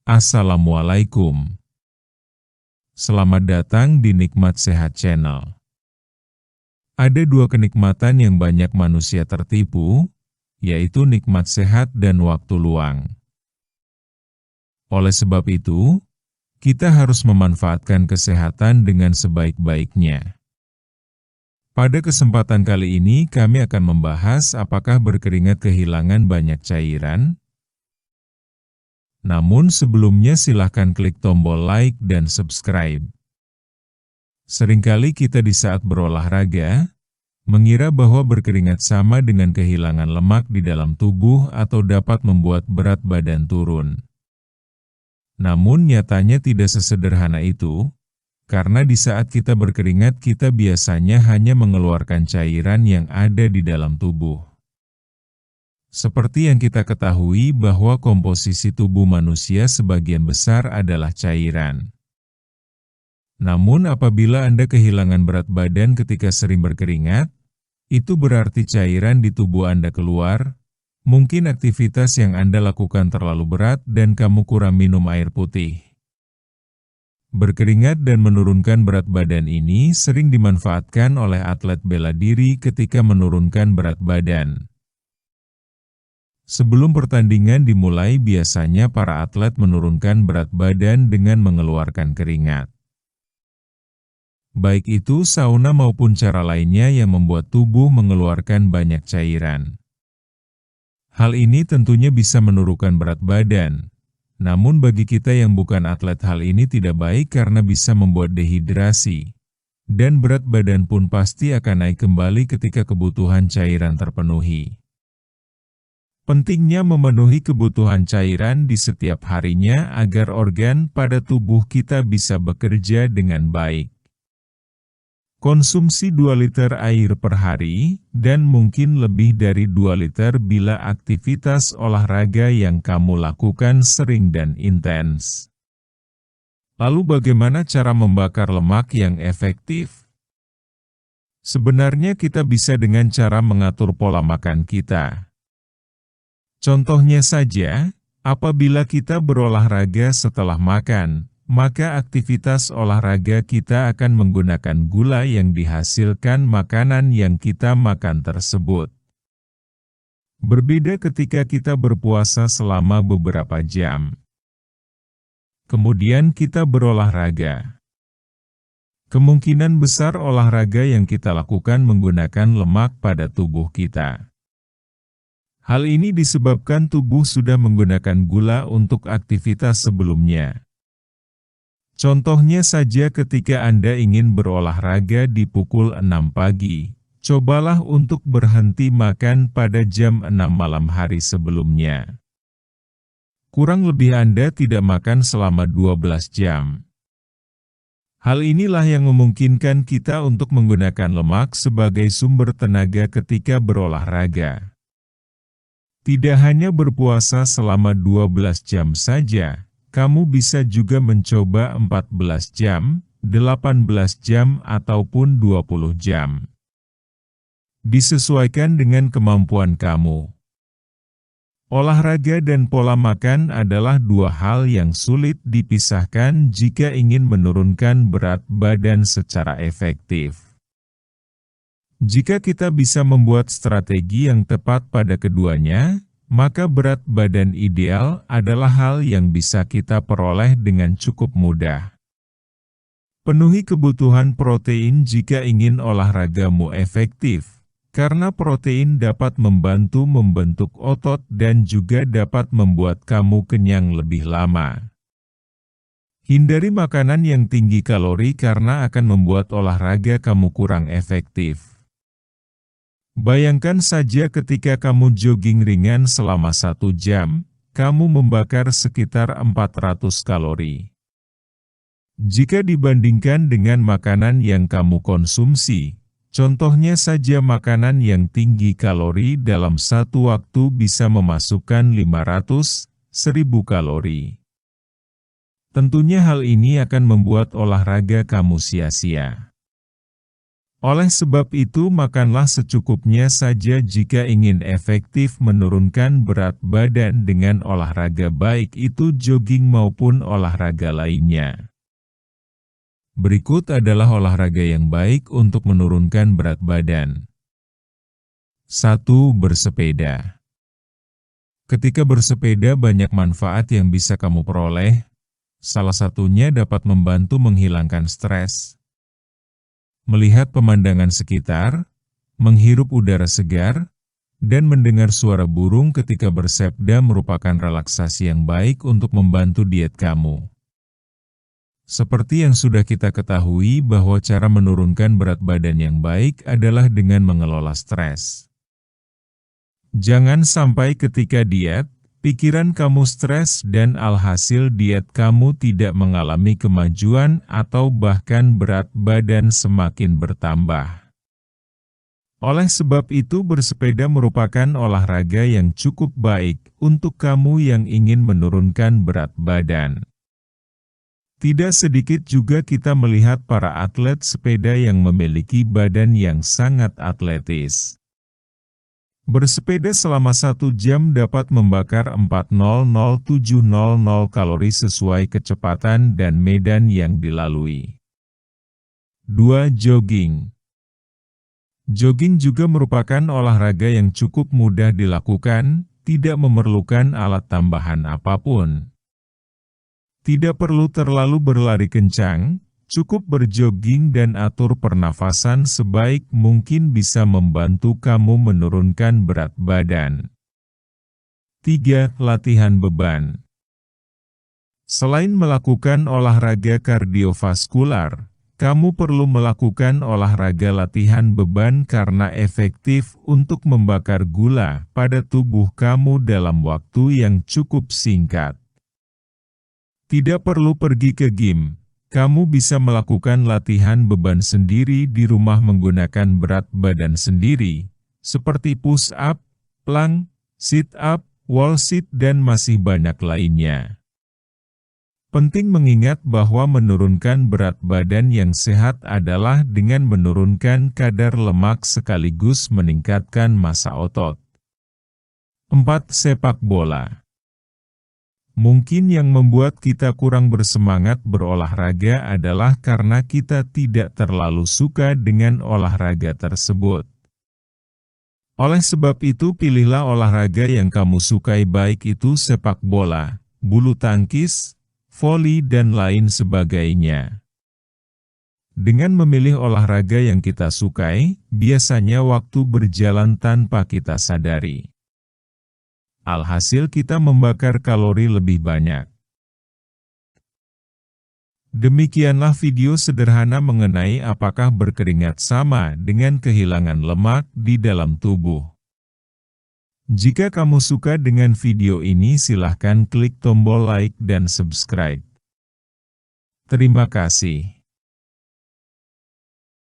Assalamualaikum. Selamat datang di Nikmat Sehat Channel. Ada dua kenikmatan yang banyak manusia tertipu, yaitu nikmat sehat dan waktu luang. Oleh sebab itu, kita harus memanfaatkan kesehatan dengan sebaik-baiknya. Pada kesempatan kali ini kami akan membahas apakah berkeringat kehilangan banyak cairan. Namun sebelumnya silahkan klik tombol like dan subscribe. Seringkali kita di saat berolahraga, mengira bahwa berkeringat sama dengan kehilangan lemak di dalam tubuh atau dapat membuat berat badan turun. Namun nyatanya tidak sesederhana itu, karena di saat kita berkeringat kita biasanya hanya mengeluarkan cairan yang ada di dalam tubuh. Seperti yang kita ketahui bahwa komposisi tubuh manusia sebagian besar adalah cairan. Namun apabila Anda kehilangan berat badan ketika sering berkeringat, itu berarti cairan di tubuh Anda keluar, mungkin aktivitas yang Anda lakukan terlalu berat dan kamu kurang minum air putih. Berkeringat dan menurunkan berat badan ini sering dimanfaatkan oleh atlet bela diri ketika menurunkan berat badan. Sebelum pertandingan dimulai biasanya para atlet menurunkan berat badan dengan mengeluarkan keringat. Baik itu sauna maupun cara lainnya yang membuat tubuh mengeluarkan banyak cairan. Hal ini tentunya bisa menurunkan berat badan. Namun bagi kita yang bukan atlet hal ini tidak baik karena bisa membuat dehidrasi. Dan berat badan pun pasti akan naik kembali ketika kebutuhan cairan terpenuhi. Pentingnya memenuhi kebutuhan cairan di setiap harinya agar organ pada tubuh kita bisa bekerja dengan baik. Konsumsi 2 liter air per hari, dan mungkin lebih dari 2 liter bila aktivitas olahraga yang kamu lakukan sering dan intens. Lalu bagaimana cara membakar lemak yang efektif? Sebenarnya kita bisa dengan cara mengatur pola makan kita. Contohnya saja, apabila kita berolahraga setelah makan, maka aktivitas olahraga kita akan menggunakan gula yang dihasilkan makanan yang kita makan tersebut. Berbeda ketika kita berpuasa selama beberapa jam. Kemudian kita berolahraga. Kemungkinan besar olahraga yang kita lakukan menggunakan lemak pada tubuh kita. Hal ini disebabkan tubuh sudah menggunakan gula untuk aktivitas sebelumnya. Contohnya saja ketika Anda ingin berolahraga di pukul 6 pagi, cobalah untuk berhenti makan pada jam 6 malam hari sebelumnya. Kurang lebih Anda tidak makan selama 12 jam. Hal inilah yang memungkinkan kita untuk menggunakan lemak sebagai sumber tenaga ketika berolahraga. Tidak hanya berpuasa selama 12 jam saja, kamu bisa juga mencoba 14 jam, 18 jam, ataupun 20 jam. Disesuaikan dengan kemampuan kamu. Olahraga dan pola makan adalah dua hal yang sulit dipisahkan jika ingin menurunkan berat badan secara efektif. Jika kita bisa membuat strategi yang tepat pada keduanya, maka berat badan ideal adalah hal yang bisa kita peroleh dengan cukup mudah. Penuhi kebutuhan protein jika ingin olahragamu efektif, karena protein dapat membantu membentuk otot dan juga dapat membuat kamu kenyang lebih lama. Hindari makanan yang tinggi kalori karena akan membuat olahraga kamu kurang efektif. Bayangkan saja ketika kamu jogging ringan selama 1 jam, kamu membakar sekitar 400 kalori. Jika dibandingkan dengan makanan yang kamu konsumsi, contohnya saja makanan yang tinggi kalori dalam satu waktu bisa memasukkan 500.000 kalori. Tentunya hal ini akan membuat olahraga kamu sia-sia. Oleh sebab itu makanlah secukupnya saja jika ingin efektif menurunkan berat badan dengan olahraga baik itu jogging maupun olahraga lainnya. Berikut adalah olahraga yang baik untuk menurunkan berat badan. 1. Bersepeda. Ketika bersepeda banyak manfaat yang bisa kamu peroleh, salah satunya dapat membantu menghilangkan stres. Melihat pemandangan sekitar, menghirup udara segar, dan mendengar suara burung ketika bersepeda merupakan relaksasi yang baik untuk membantu diet kamu. Seperti yang sudah kita ketahui bahwa cara menurunkan berat badan yang baik adalah dengan mengelola stres. Jangan sampai ketika diet, pikiran kamu stres dan alhasil diet kamu tidak mengalami kemajuan atau bahkan berat badan semakin bertambah. Oleh sebab itu bersepeda merupakan olahraga yang cukup baik untuk kamu yang ingin menurunkan berat badan. Tidak sedikit juga kita melihat para atlet sepeda yang memiliki badan yang sangat atletis. Bersepeda selama 1 jam dapat membakar 4.00700 kalori sesuai kecepatan dan medan yang dilalui. 2. Jogging. Jogging juga merupakan olahraga yang cukup mudah dilakukan, tidak memerlukan alat tambahan apapun. Tidak perlu terlalu berlari kencang, cukup berjogging dan atur pernafasan sebaik mungkin bisa membantu kamu menurunkan berat badan. 3. Latihan beban. Selain melakukan olahraga kardiovaskular, kamu perlu melakukan olahraga latihan beban karena efektif untuk membakar gula pada tubuh kamu dalam waktu yang cukup singkat. Tidak perlu pergi ke gym. Kamu bisa melakukan latihan beban sendiri di rumah menggunakan berat badan sendiri, seperti push-up, plank, sit-up, wall sit dan masih banyak lainnya. Penting mengingat bahwa menurunkan berat badan yang sehat adalah dengan menurunkan kadar lemak sekaligus meningkatkan massa otot. 4. Sepak bola. Mungkin yang membuat kita kurang bersemangat berolahraga adalah karena kita tidak terlalu suka dengan olahraga tersebut. Oleh sebab itu pilihlah olahraga yang kamu sukai baik itu sepak bola, bulu tangkis, voli dan lain sebagainya. Dengan memilih olahraga yang kita sukai, biasanya waktu berjalan tanpa kita sadari. Alhasil kita membakar kalori lebih banyak. Demikianlah video sederhana mengenai apakah berkeringat sama dengan kehilangan lemak di dalam tubuh. Jika kamu suka dengan video ini silahkan klik tombol like dan subscribe. Terima kasih.